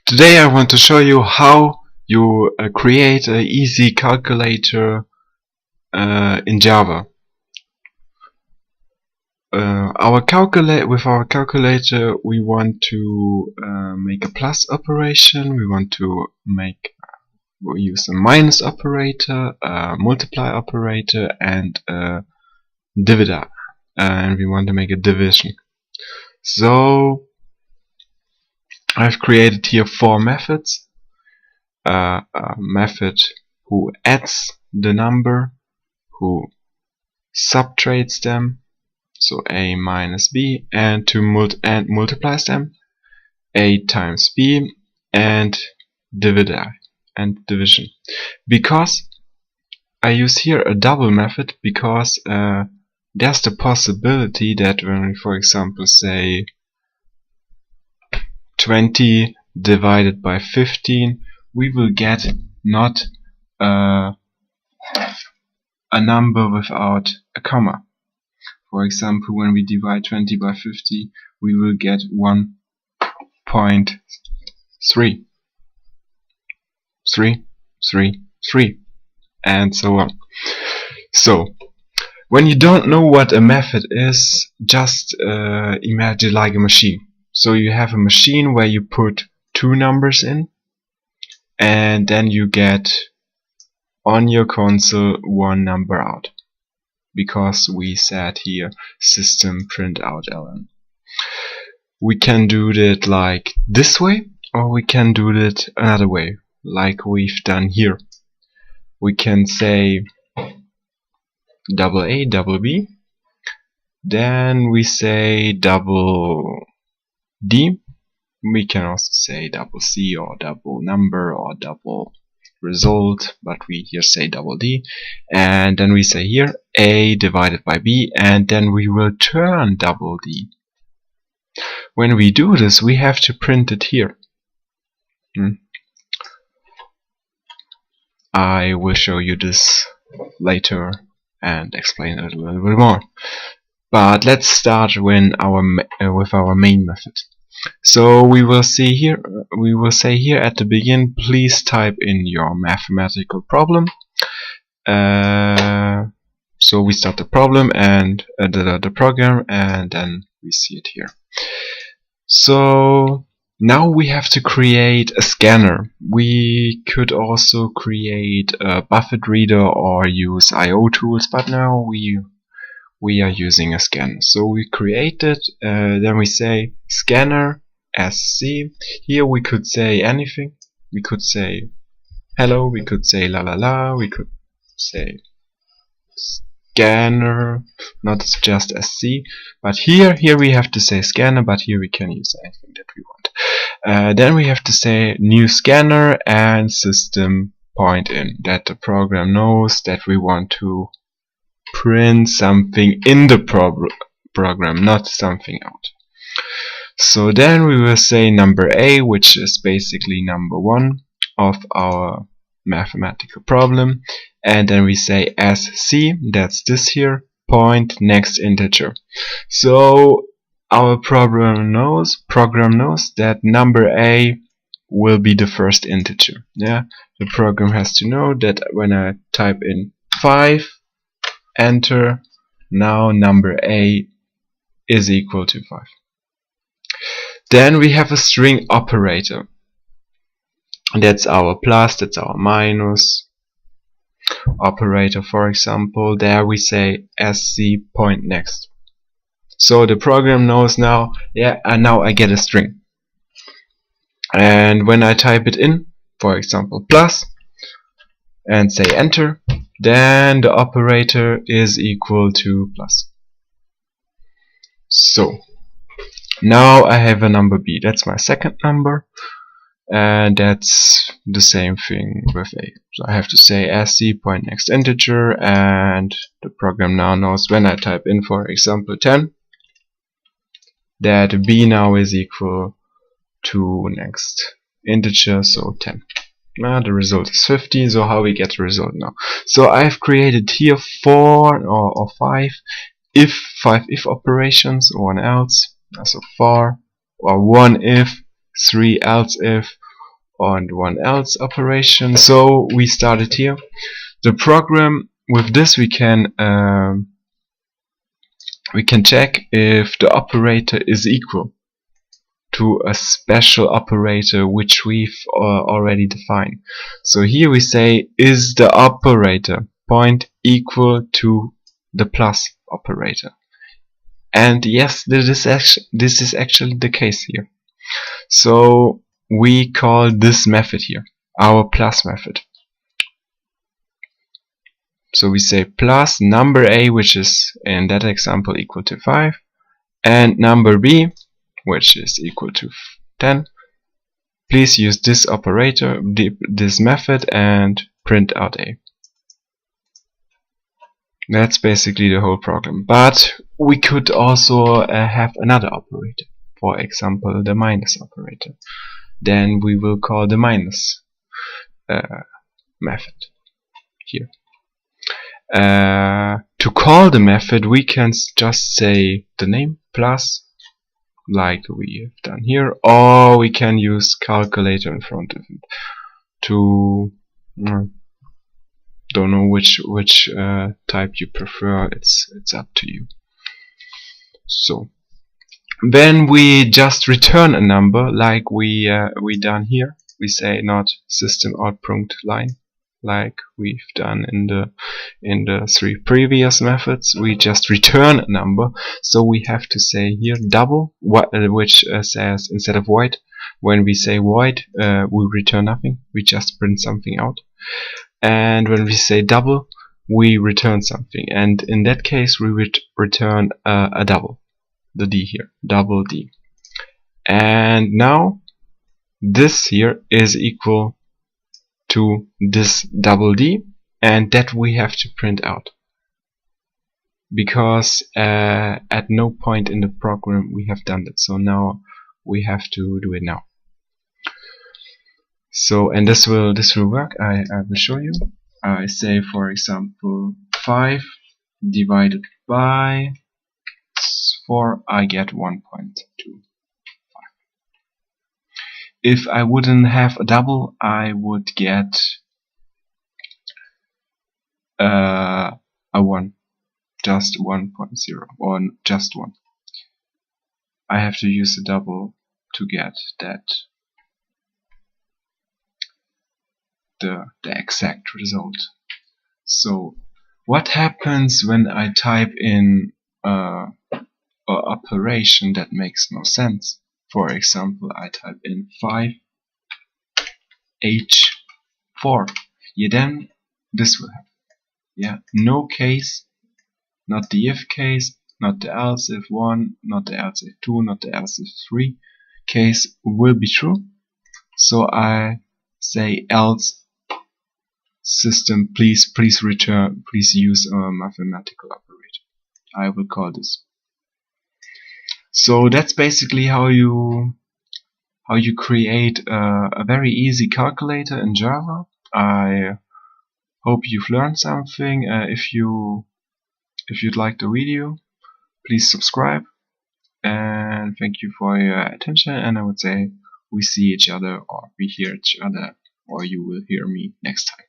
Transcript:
Today I want to show you how you create an easy calculator in Java. With our calculator we want to make a plus operation, we use a minus operator, a multiply operator, and a divider, and we want to make a division. So I've created here 4 methods. A method who adds the number, who subtracts them, so a minus b, and multiplies them, a times b, and division. Because I use here a double method, because there's the possibility that when we, for example, say 20 divided by 15, we will get not a number without a comma. For example, when we divide 20 by 50, we will get 1.3, 3, 3, 3, and so on. So, when you don't know what a method is, just imagine like a machine. So you have a machine where you put 2 numbers in, and then you get on your console 1 number out, because we said here system print out ln. We can do that like this way, or we can do it another way, like we've done here. We can say double A, double B, then we say double D. We can also say double C, or double number, or double result, but we here say double D, and then we say here A divided by B, and then we will turn double D. When we do this, we have to print it here. I will show you this later and explain it a little bit more. But let's start with our main method. So we will say here at the begin, please type in your mathematical problem. So we start the problem and the program, and then we see it here. So now we have to create a scanner. We could also create a Buffett reader or use I/O tools, but now we are using a scanner. So we create it, then we say scanner sc. Here we could say anything. We could say hello, we could say la la la, we could say scanner, not just sc, but here we have to say scanner, but here we can use anything that we want. Then we have to say new scanner and system point in, that the program knows that we want to print something in the program, not something out. So then we will say number A, which is basically number 1 of our mathematical problem, and then we say sc, that's this here, point next integer. So our program knows that number A will be the first integer. Yeah, the program has to know that when I type in 5, enter, now number A is equal to 5. Then we have a string operator. That's our plus, that's our minus operator. For example, there we say sc point next. So the program knows now, yeah, and now I get a string. And when I type it in, for example, plus, and say enter, then the operator is equal to plus. So now I have a number B. That's my second number, and that's the same thing with A. So I have to say sc point next integer, and the program now knows when I type in, for example, 10, that B now is equal to next integer, so 10. The result is 50. So how we get the result now? So I've created here 4 or 5 if operations, or 1 else, so for, or 1 if, 3 else if, and one else operation. So we started here. The program, with this we can check if the operator is equal to a special operator which we've already defined. So here we say, is the operator point equal to the plus operator? And yes, this is actually the case here. So we call this method here our plus method. So we say plus number a, which is in that example equal to 5, and number b, which is equal to 10. Please use this operator, this method, and print out a. That's basically the whole program. But we could also have another operator, for example the minus operator. Then we will call the minus method here. To call the method, we can just say the name plus, like we have done here, or we can use calculator in front of it to don't know which type you prefer. It's up to you. So then we just return a number like we done here. We say not system out prompt line like we've done in the 3 previous methods. We just return a number. So we have to say here double, which says instead of void, when we say void we return nothing, we just print something out. And when we say double, we return something, and in that case we would return a double, the D here, double D. And now this here is equal to this double D, and that we have to print out, because at no point in the program we have done that. So now we have to do it now. So, and this will work. I will show you. I say, for example, 5 divided by 4, I get 1.25. If I wouldn't have a double, I would get a 1, just 1.0, or just 1. I have to use a double to get that the exact result. So what happens when I type in an operation that makes no sense? For example, I type in 5h4. Yeah, then this will happen. Yeah, no case, not the if case, not the else if 1, not the else if 2, not the else if 3 case will be true. So I say else system, please use a mathematical operator. I will call this. So that's basically how you create a very easy calculator in Java. I hope you've learned something. If you'd like the video, please subscribe, and thank you for your attention. And I would say we see each other, or we hear each other, or you will hear me next time.